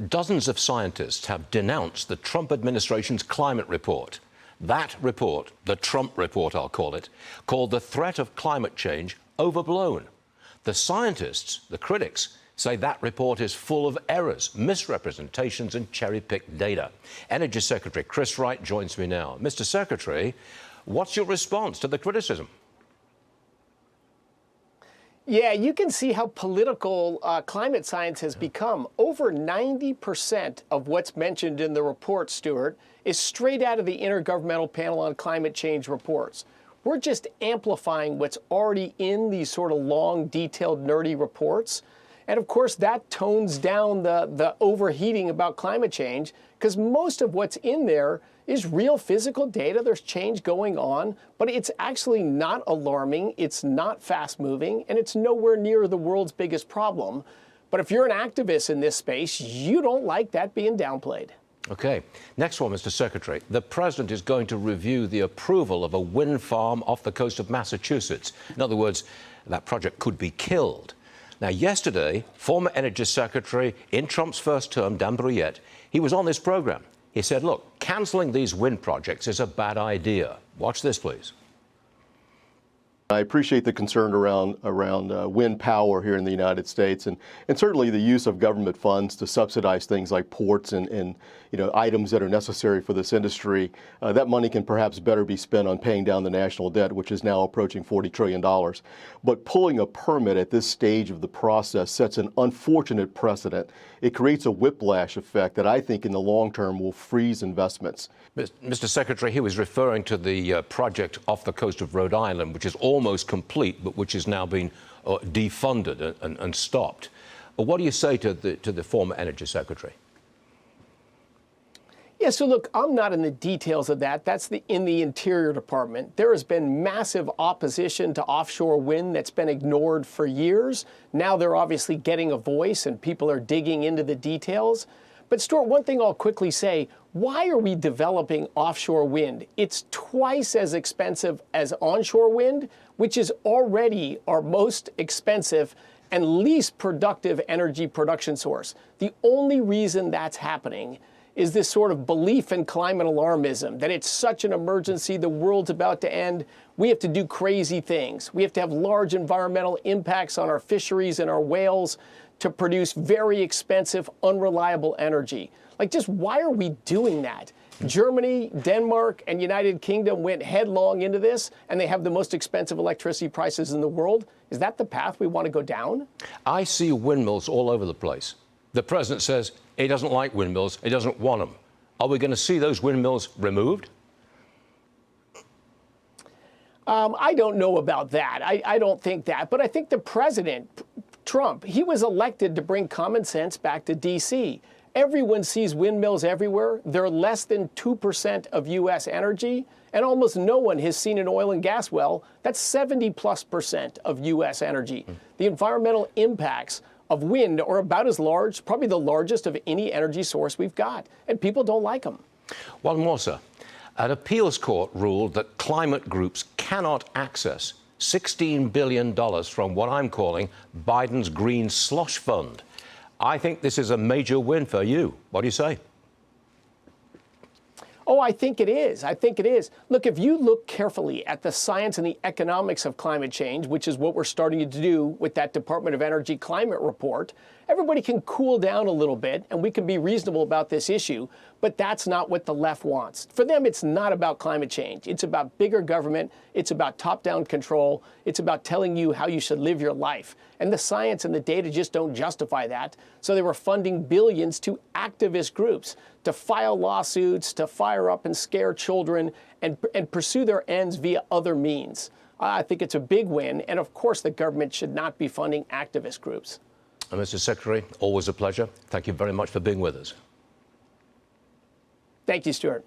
Dozens of scientists have denounced the Trump administration's climate report. That report, the Trump report I'll call it, called the threat of climate change overblown. The scientists, the critics, say that report is full of errors, misrepresentations and cherry-picked data. Energy Secretary Chris Wright joins me now. Mr. Secretary, what's your response to the criticism? Yeah, you can see how political climate science has become. Over 90% of what's mentioned in the report, Stuart, is straight out of the Intergovernmental Panel on Climate Change reports. We're just amplifying what's already in these sort of long, detailed, nerdy reports. And of course, that tones down the overheating about climate change, because most of what's in there is real physical data. There's change going on, but it's actually not alarming. It's not fast moving, and it's nowhere near the world's biggest problem. But if you're an activist in this space, you don't like that being downplayed. Okay. Next one, Mr. Secretary. The president is going to review the approval of a wind farm off the coast of Massachusetts. In other words, that project could be killed. Now, yesterday, former Energy Secretary in Trump's first term, Dan Brouillette, he was on this program. He said, look, cancelling these wind projects is a bad idea. Watch this, please. I appreciate the concern around wind power here in the United States, and certainly the use of government funds to subsidize things like ports and items that are necessary for this industry. That money can perhaps better be spent on paying down the national debt, which is now approaching $40 trillion. But pulling a permit at this stage of the process sets an unfortunate precedent. It creates a whiplash effect that I think in the long term will freeze investments. Mr. Secretary, he was referring to the project off the coast of Rhode Island, which is almost complete, but which has now been defunded and stopped. What do you say to the former Energy Secretary? Yeah, so look, I'm not in the details of that. That's in the Interior Department. There has been massive opposition to offshore wind that's been ignored for years. Now they're obviously getting a voice and people are digging into the details. But Stuart, one thing I'll quickly say, why are we developing offshore wind? It's twice as expensive as onshore wind, which is already our most expensive and least productive energy production source. The only reason that's happening is this sort of belief in climate alarmism, that it's such an emergency, the world's about to end, we have to do crazy things. We have to have large environmental impacts on our fisheries and our whales to produce very expensive, unreliable energy. Like, just why are we doing that? Germany, Denmark, and United Kingdom went headlong into this, and they have the most expensive electricity prices in the world. Is that the path we want to go down? I see windmills all over the place. The president says he doesn't like windmills, he doesn't want them. Are we going to see those windmills removed? I don't know about that. I don't think that. But I think the president, Trump, he was elected to bring common sense back to D.C. Everyone sees windmills everywhere. They're less than 2% of U.S. energy, and almost no one has seen an oil and gas well. That's 70+% of U.S. energy. The environmental impacts of wind are about as large, probably the largest of any energy source we've got, and people don't like them. One more, sir. An appeals court ruled that climate groups cannot access $16 billion from what I'm calling Biden's green slush fund. I think this is a major win for you. What do you say? Oh, I think it is. I think it is. Look, if you look carefully at the science and the economics of climate change, which is what we're starting to do with that Department of Energy climate report, everybody can cool down a little bit and we can be reasonable about this issue, but that's not what the left wants. For them, it's not about climate change. It's about bigger government. It's about top-down control. It's about telling you how you should live your life. And the science and the data just don't justify that. So they were funding billions to activist groups to file lawsuits, to fire up and scare children and pursue their ends via other means. I think it's a big win. And of course, the government should not be funding activist groups. Mr. Secretary, always a pleasure. Thank you very much for being with us. Thank you, Stuart.